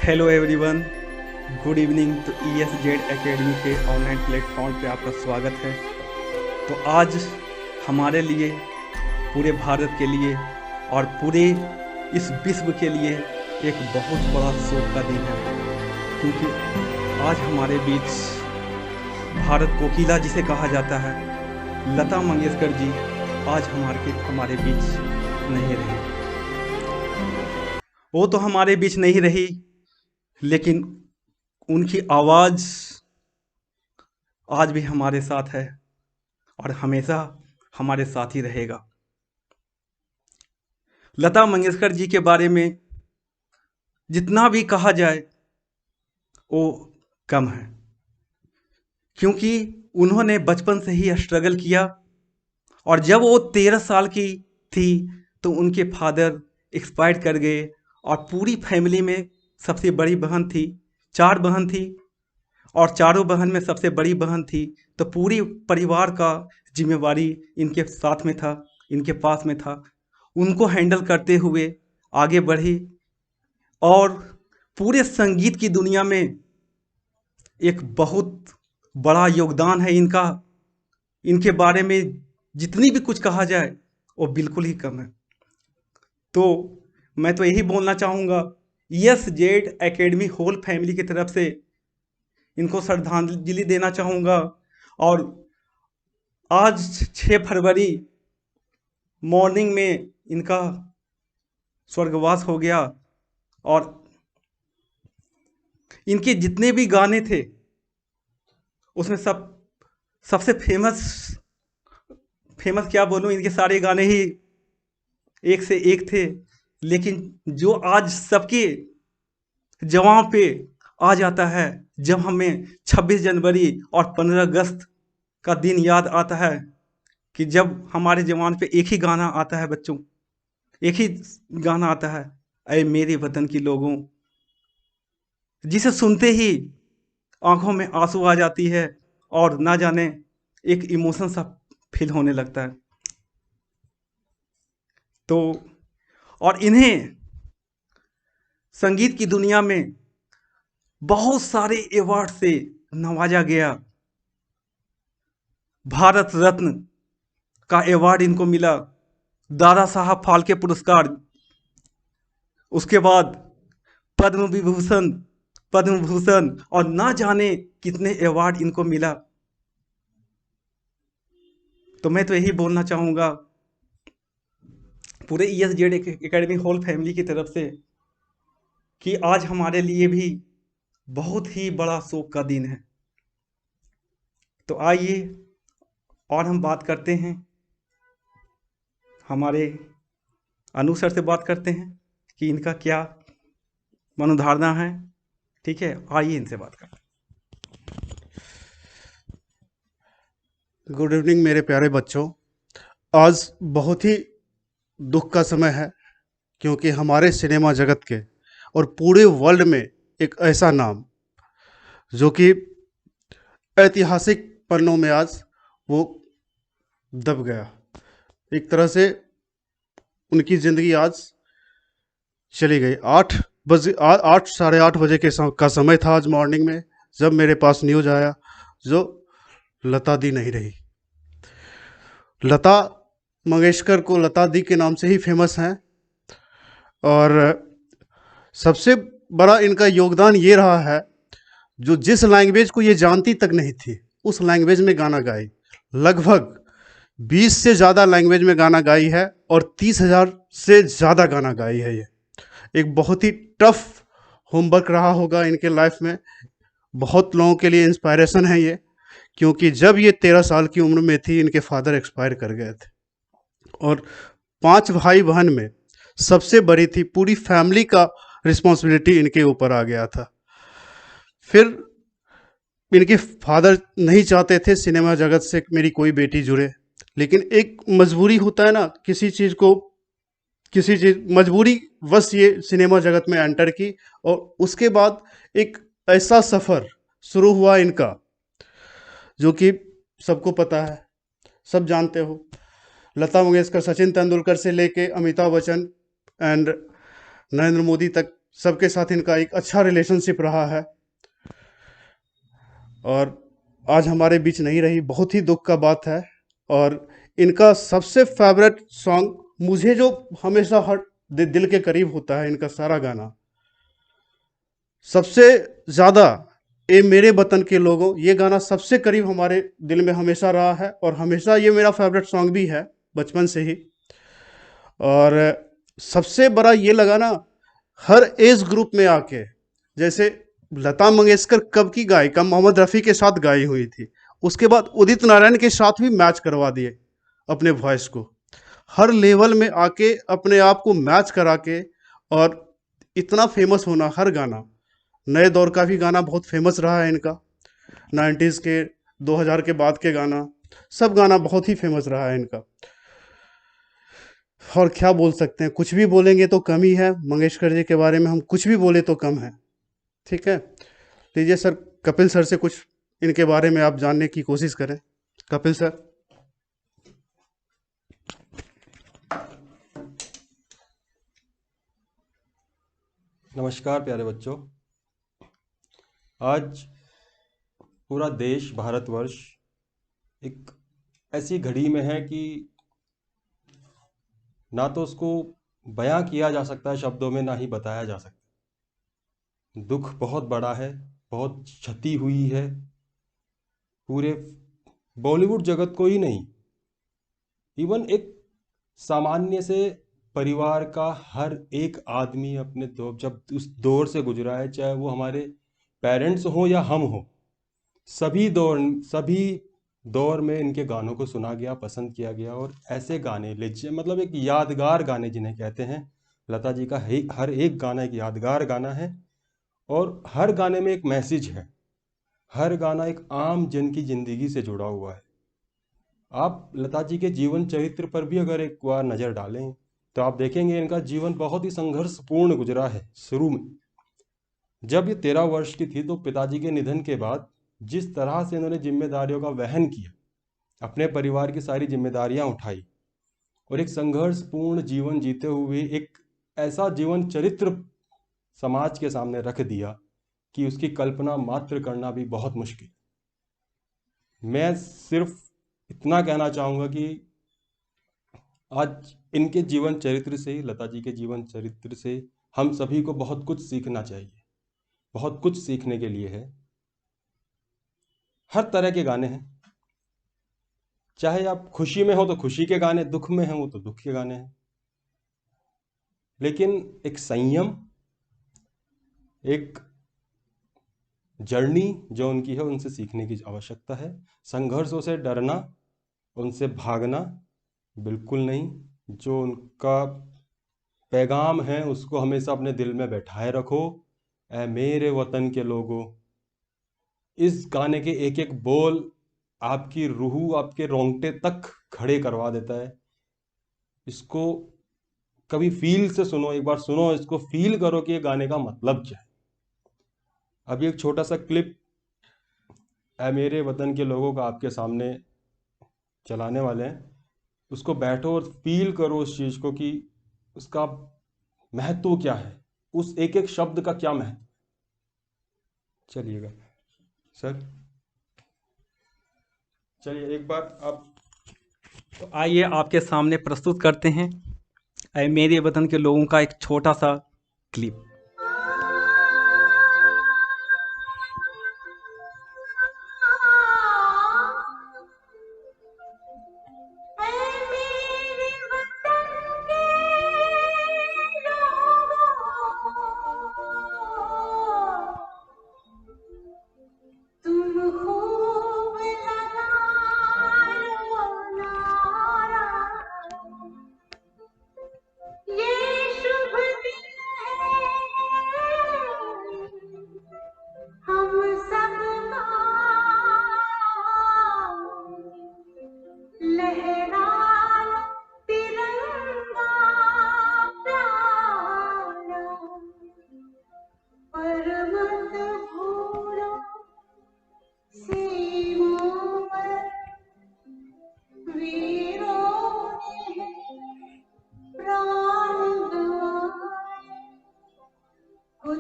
Hello everyone, good evening. तो ESZ academy के online platform पे आपका स्वागत है। तो आज हमारे लिए, पूरे भारत के लिए और पूरे इस विश्व के लिए एक बहुत बड़ा शोक का दिन है, क्योंकि आज हमारे बीच भारत कोकिला जिसे कहा जाता है, लता मंगेशकर जी आज हमारे बीच नहीं रही। वो तो हमारे बीच नहीं रही, लेकिन उनकी आवाज़ आज भी हमारे साथ है और हमेशा हमारे साथ ही रहेगा। लता मंगेशकर जी के बारे में जितना भी कहा जाए वो कम है, क्योंकि उन्होंने बचपन से ही स्ट्रगल किया और जब वो 13 साल की थी तो उनके फादर एक्सपायर कर गए और पूरी फैमिली में सबसे बड़ी बहन थी, 4 बहन थी और चारों बहन में सबसे बड़ी बहन थी, तो पूरी परिवार का जिम्मेवारी इनके साथ में था, इनके पास में था। उनको हैंडल करते हुए आगे बढ़ी और पूरे संगीत की दुनिया में एक बहुत बड़ा योगदान है इनका। इनके बारे में जितनी भी कुछ कहा जाए वो बिल्कुल ही कम है। तो मैं तो यही बोलना चाहूँगा, ESZ एकेडमी होल फैमिली की तरफ से इनको श्रद्धांजलि देना चाहूँगा। और आज 6 फरवरी मॉर्निंग में इनका स्वर्गवास हो गया और इनके जितने भी गाने थे उसमें सबसे फेमस फेमस क्या बोलूँ, इनके सारे गाने ही एक से एक थे। लेकिन जो आज सबके जवां पे आ जाता है, जब हमें 26 जनवरी और 15 अगस्त का दिन याद आता है, कि जब हमारे जवान पे एक ही गाना आता है बच्चों, एक ही गाना आता है, ऐ मेरे वतन की लोगों, जिसे सुनते ही आंखों में आंसू आ जाती है और ना जाने एक इमोशन सा फील होने लगता है। तो और इन्हें संगीत की दुनिया में बहुत सारे अवार्ड से नवाजा गया। भारत रत्न का अवार्ड इनको मिला, दादा साहब फाल्के पुरस्कार, उसके बाद पद्म विभूषण, पद्म भूषण और ना जाने कितने अवार्ड इनको मिला। तो मैं तो यही बोलना चाहूँगा पूरे ESZ एकेडमी होल फैमिली की तरफ से, कि आज हमारे लिए भी बहुत ही बड़ा शोक का दिन है। तो आइए और हम बात करते हैं, हमारे अनु सर से बात करते हैं कि इनका क्या मनोधारणा है। ठीक है, आइए इनसे बात करते गुड इवनिंग मेरे प्यारे बच्चों। आज बहुत ही दुख का समय है, क्योंकि हमारे सिनेमा जगत के और पूरे वर्ल्ड में एक ऐसा नाम जो कि ऐतिहासिक पन्नों में आज वो दब गया। एक तरह से उनकी ज़िंदगी आज चली गई। 8 साढ़े 8 बजे का समय था आज मॉर्निंग में, जब मेरे पास न्यूज़ आया जो लता दी नहीं रही। लता मंगेशकर को लता दी के नाम से ही फेमस हैं और सबसे बड़ा इनका योगदान ये रहा है, जो जिस लैंग्वेज को ये जानती तक नहीं थी उस लैंग्वेज में गाना गाई। लगभग 20 से ज़्यादा लैंग्वेज में गाना गाई है और 30,000 से ज़्यादा गाना गाई है। ये एक बहुत ही टफ होमवर्क रहा होगा इनके लाइफ में। बहुत लोगों के लिए इंस्पायरेशन है ये, क्योंकि जब ये 13 साल की उम्र में थी इनके फादर एक्सपायर कर गए थे और 5 भाई बहन में सबसे बड़ी थी। पूरी फैमिली का रिस्पॉन्सिबिलिटी इनके ऊपर आ गया था। फिर इनके फादर नहीं चाहते थे सिनेमा जगत से मेरी कोई बेटी जुड़े, लेकिन एक मजबूरी होता है ना, किसी चीज़ मजबूरी बस ये सिनेमा जगत में एंटर की और उसके बाद एक ऐसा सफ़र शुरू हुआ इनका जो कि सबको पता है, सब जानते हो। लता मंगेशकर सचिन तेंदुलकर से लेके अमिताभ बच्चन एंड नरेंद्र मोदी तक सबके साथ इनका एक अच्छा रिलेशनशिप रहा है और आज हमारे बीच नहीं रही, बहुत ही दुख का बात है। और इनका सबसे फेवरेट सॉन्ग मुझे जो हमेशा हर दिल के करीब होता है, इनका सारा गाना सबसे ज़्यादा, ए मेरे वतन के लोगों, ये गाना सबसे करीब हमारे दिल में हमेशा रहा है और हमेशा ये मेरा फेवरेट सॉन्ग भी है बचपन से ही। और सबसे बड़ा ये लगा ना, हर एज ग्रुप में आके, जैसे लता मंगेशकर कब की गायिका मोहम्मद रफ़ी के साथ गाई हुई थी, उसके बाद उदित नारायण के साथ भी मैच करवा दिए अपने वॉइस को, हर लेवल में आके अपने आप को मैच करा के, और इतना फेमस होना हर गाना। नए दौर का भी गाना बहुत फेमस रहा है इनका, 90s के, 2000 के बाद के गाना, सब गाना बहुत ही फेमस रहा है इनका। और क्या बोल सकते हैं, कुछ भी बोलेंगे तो कम ही है, मंगेशकर जी के बारे में हम कुछ भी बोले तो कम है। ठीक है, लीजिए सर, कपिल सर से कुछ इनके बारे में आप जानने की कोशिश करें। कपिल सर। नमस्कार प्यारे बच्चों। आज पूरा देश, भारतवर्ष एक ऐसी घड़ी में है कि ना तो उसको बयां किया जा सकता है शब्दों में, ना ही बताया जा सकता। दुख बहुत बड़ा है, बहुत क्षति हुई है पूरे बॉलीवुड जगत को ही नहीं, इवन एक सामान्य से परिवार का हर एक आदमी अपने जब उस दौर से गुजरा है, चाहे वो हमारे पेरेंट्स हों या हम हों, सभी दौर में इनके गानों को सुना गया, पसंद किया गया। और ऐसे गाने मतलब एक यादगार गाने जिन्हें कहते हैं, लता जी का हर एक गाना एक यादगार गाना है और हर गाने में एक मैसेज है। हर गाना एक आम जन की जिंदगी से जुड़ा हुआ है। आप लता जी के जीवन चरित्र पर भी अगर एक बार नज़र डालें तो आप देखेंगे इनका जीवन बहुत ही संघर्षपूर्ण गुजरा है। शुरू में जब ये 13 वर्ष की थी तो पिताजी के निधन के बाद जिस तरह से इन्होंने जिम्मेदारियों का वहन किया, अपने परिवार की सारी जिम्मेदारियां उठाई और एक संघर्षपूर्ण जीवन जीते हुए एक ऐसा जीवन चरित्र समाज के सामने रख दिया कि उसकी कल्पना मात्र करना भी बहुत मुश्किल। मैं सिर्फ इतना कहना चाहूँगा कि आज इनके जीवन चरित्र से, लता जी के जीवन चरित्र से हम सभी को बहुत कुछ सीखना चाहिए। बहुत कुछ सीखने के लिए है। हर तरह के गाने हैं, चाहे आप खुशी में हो तो खुशी के गाने, दुख में हो तो दुख के गाने हैं, लेकिन एक संयम, एक जर्नी जो उनकी है, उनसे सीखने की आवश्यकता है। संघर्षों से डरना, उनसे भागना बिल्कुल नहीं। जो उनका पैगाम है उसको हमेशा अपने दिल में बैठाए रखो। ऐ मेरे वतन के लोगों, इस गाने के एक एक बोल आपकी रूह, आपके रोंगटे तक खड़े करवा देता है। इसको कभी फील से सुनो, एक बार सुनो, इसको फील करो कि ये गाने का मतलब क्या है। अभी एक छोटा सा क्लिप ऐ मेरे वतन के लोगों का आपके सामने चलाने वाले हैं। उसको बैठो और फील करो उस चीज को कि उसका महत्व क्या है, उस एक एक शब्द का क्या महत्व। चलिएगा सर, चलिए एक बार आप। तो आइए आपके सामने प्रस्तुत करते हैं ऐ मेरे वतन के लोगों का एक छोटा सा क्लिप। ये शुभ दिन है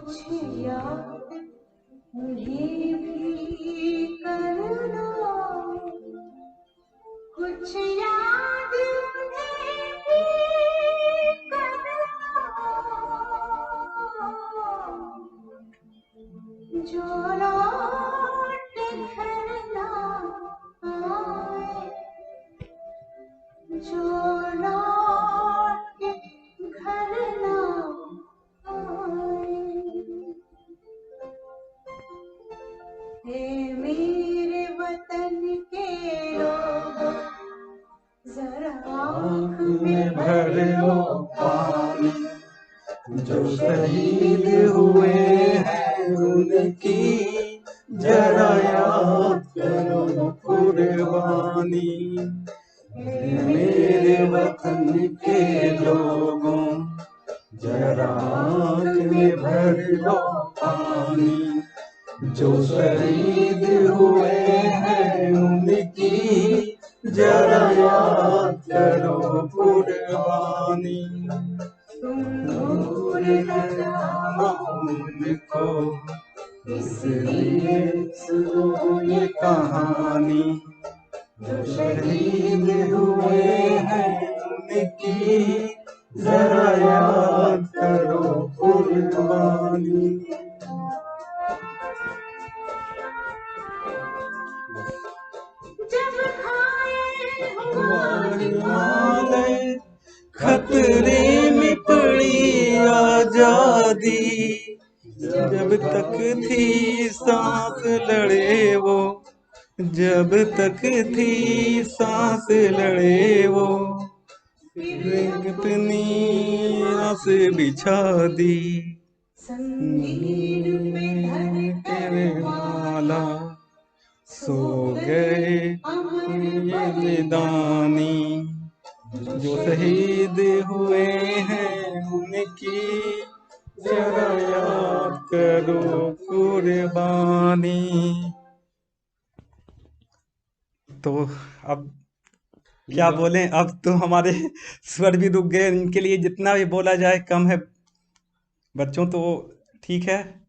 कुछ याद उन्हें भी करना, कुछ याद उन्हें भी करना, जो लौट घर ना आए, जो लौट घर ना आए। हे मेरे वतन के लोगों, जरा आँख में भर लो पानी, जो शहीद हुए हैं उनकी जरा याद करो कुर्बानी। मेरे वतन के लोगों, जरा आँख में भर लो पानी, जो शहीद हुए हैं उनकी जरा याद करो कुर्बानी। तुम भूल न जाओ उनको इसलिए सुनो ये कहानी, जो शहीद हुए हैं उनकी जरा याद करो कुर्बानी। जब घायल हमारी हमारी माले खतरे में पड़ी आजादी, जब तक थी सांस लड़े वो, जब तक थी सांस लड़े वो, फिर अपनी आस बिछा दी। संगीत पे तेरे माला सो गए ये मैदानी, जो शहीद हुए हैं उनकी जरा याद करो कुर्बानी। तो अब क्या बोलें, अब तो हमारे स्वर भी रुक गए। इनके लिए जितना भी बोला जाए कम है। बच्चों तो ठीक है।